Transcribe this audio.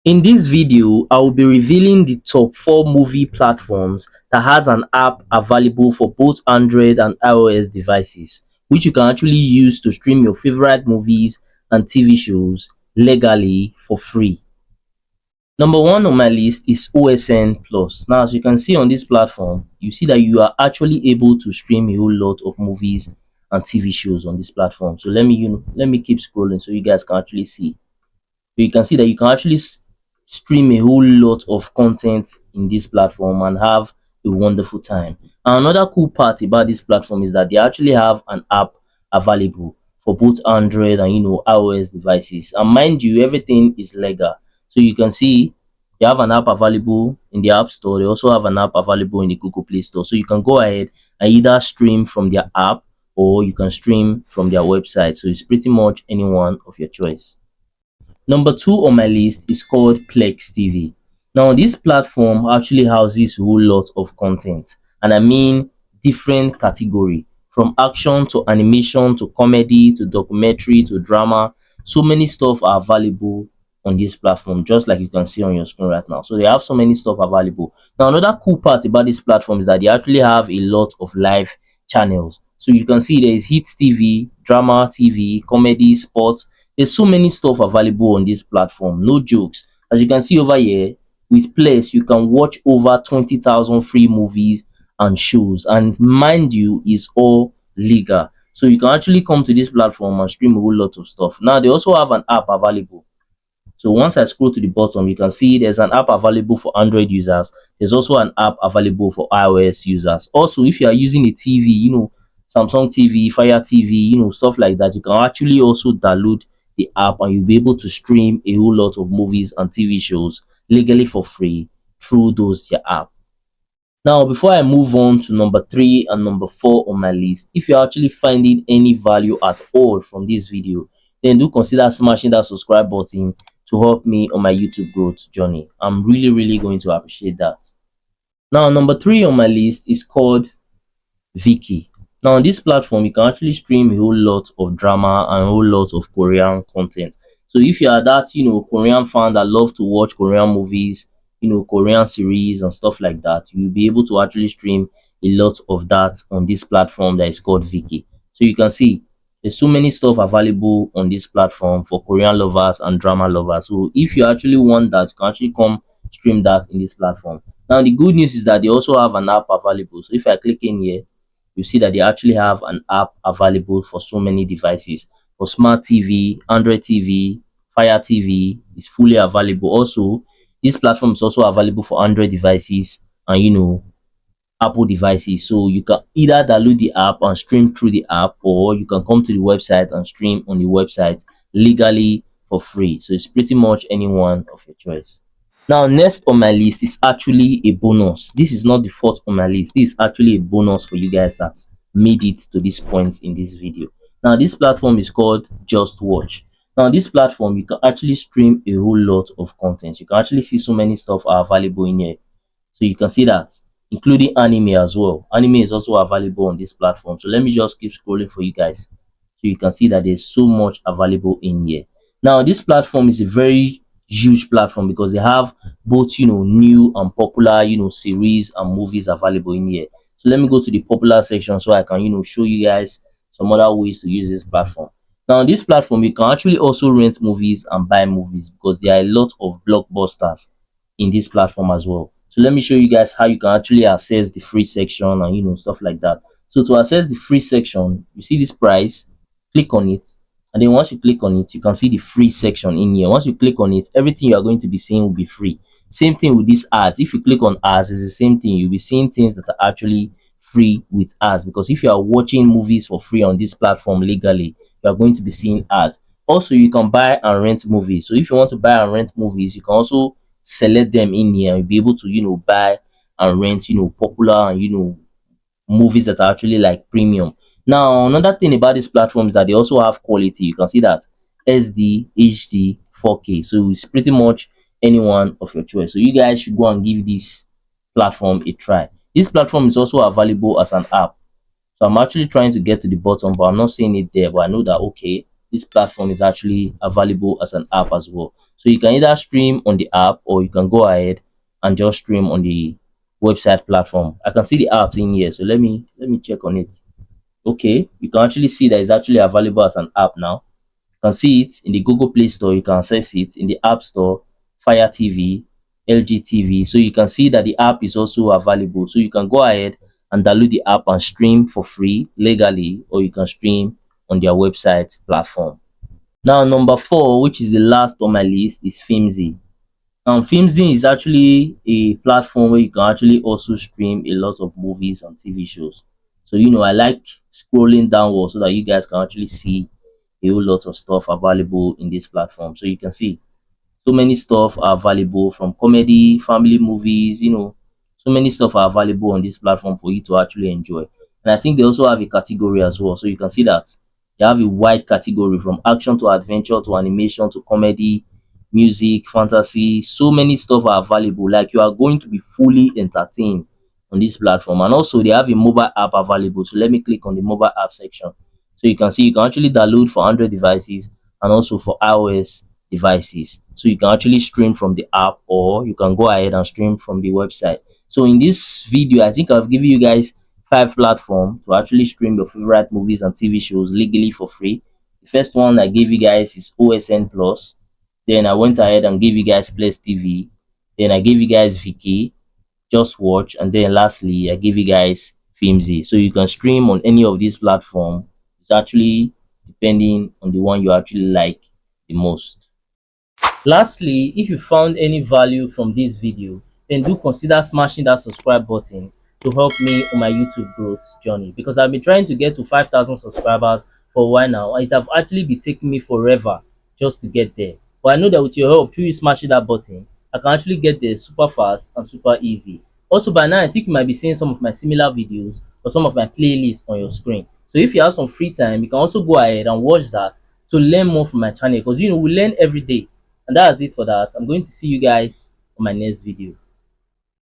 In this video, I will be revealing the top 4 movie platforms that has an app available for both Android and iOS devices, which you can actually use to stream your favorite movies and TV shows legally for free. Number 1 on my list is OSN Plus. Now, as you can see on this platform, you see that you are actually able to stream a whole lot of movies and TV shows on this platform. So let me keep scrolling so you guys can actually see. You can see that you can actually stream a whole lot of content in this platform and have a wonderful time. And another cool part about this platform is that they actually have an app available for both Android and iOS devices. And mind you, everything is legal. So you can see they have an app available in the App Store. They also have an app available in the Google Play Store. So you can go ahead and either stream from their app or you can stream from their website. So it's pretty much anyone of your choice. Number 2 on my list is called Plex TV. Now, this platform actually houses a whole lot of content, and I mean different category from action to animation to comedy to documentary to drama. So many stuff are available on this platform, just like you can see on your screen right now. So they have so many stuff available. Now, another cool part about this platform is that they actually have a lot of live channels. So you can see there is Hit TV, Drama TV, Comedy, Sports. There's so many stuff available on this platform, no jokes. As you can see over here, with Place, you can watch over 20,000 free movies and shows. And mind you, it's all legal. So you can actually come to this platform and stream a whole lot of stuff. Now, they also have an app available. So once I scroll to the bottom, you can see there's an app available for Android users. There's also an app available for iOS users. Also, if you are using a TV, Samsung TV, Fire TV, stuff like that, you can actually also download the app and you'll be able to stream a whole lot of movies and TV shows legally for free through those their app. Now, before I move on to number 3 and number 4 on my list, if you're actually finding any value at all from this video, then do consider smashing that subscribe button to help me on my YouTube growth journey. I'm really going to appreciate that. Now, number 3 on my list is called Viki. Now, on this platform, you can actually stream a whole lot of drama and a whole lot of Korean content. So if you are that, Korean fan that love to watch Korean movies, Korean series and stuff like that, you'll be able to actually stream a lot of that on this platform that is called Viki. So you can see there's so many stuff available on this platform for Korean lovers and drama lovers. So if you actually want that, you can actually come stream that in this platform. Now, the good news is that they also have an app available. So if I click in here, you see that they actually have an app available for so many devices. For smart TV, Android TV, Fire TV is fully available. Also, this platform is also available for Android devices and Apple devices. So you can either download the app and stream through the app, or you can come to the website and stream on the website legally for free. So it's pretty much anyone of your choice. Now, next on my list is actually a bonus. This is not the fourth on my list. This is actually a bonus for you guys that made it to this point in this video. Now, this platform is called Just Watch. Now, this platform, you can actually stream a whole lot of content. You can actually see so many stuff are available in here. So you can see that, including anime as well. Anime is also available on this platform. So let me just keep scrolling for you guys. So you can see that there's so much available in here. Now, this platform is a very huge platform because they have both new and popular series and movies available in here. So let me go to the popular section so I can show you guys some other ways to use this platform. Now, on this platform, you can actually also rent movies and buy movies because there are a lot of blockbusters in this platform as well. So let me show you guys how you can actually access the free section and stuff like that. So to access the free section, you see this price, click on it, and then once you click on it, you can see the free section in here. Once you click on it, everything you are going to be seeing will be free. Same thing with these ads. If you click on ads, it's the same thing. You'll be seeing things that are actually free with ads, because if you are watching movies for free on this platform legally, you are going to be seeing ads. Also, you can buy and rent movies. So if you want to buy and rent movies, you can also select them in here and be able to buy and rent popular and movies that are actually like premium. Now, another thing about this platform is that they also have quality. You can see that SD, HD, 4K. So it's pretty much anyone of your choice. So you guys should go and give this platform a try. This platform is also available as an app. So I'm actually trying to get to the bottom, but I'm not seeing it there. But I know that, okay, this platform is actually available as an app as well. So you can either stream on the app or you can go ahead and just stream on the website platform. I can see the apps in here, so let me check on it. Okay, you can actually see that it's actually available as an app now. You can see it in the Google Play Store, you can access it in the App Store, Fire TV, LG TV. So you can see that the app is also available. So you can go ahead and download the app and stream for free legally, or you can stream on their website platform. Now, number four, which is the last on my list, is Filmzy. Filmzy is actually a platform where you can actually also stream a lot of movies and TV shows. So I like scrolling downward so that you guys can actually see a whole lot of stuff available in this platform. So you can see so many stuff are available, from comedy, family movies, so many stuff are available on this platform for you to actually enjoy. And I think they also have a category as well. So you can see that they have a wide category, from action to adventure to animation to comedy, music, fantasy. So many stuff are available. Like, you are going to be fully entertained on this platform. And also they have a mobile app available. So let me click on the mobile app section. So you can see you can actually download for Android devices and also for iOS devices. So you can actually stream from the app, or you can go ahead and stream from the website. So in this video, I think I've given you guys 5 platforms to actually stream your favorite movies and TV shows legally for free. The first one I gave you guys is OSN Plus. Then I went ahead and gave you guys Place TV. Then I gave you guys Viki, Just Watch, and then lastly I gave you guys Filmzy. So you can stream on any of these platforms. It's actually depending on the one you actually like the most. Lastly, if you found any value from this video, then do consider smashing that subscribe button to help me on my YouTube growth journey, because I've been trying to get to 5,000 subscribers for a while now. It have actually been taking me forever just to get there. But I know that with your help, through you smashing that button, I can actually get there super fast and super easy. Also, by now, I think you might be seeing some of my similar videos or some of my playlists on your screen. So if you have some free time, you can also go ahead and watch that to learn more from my channel, because we learn every day. And that's it for that. I'm going to see you guys on my next video.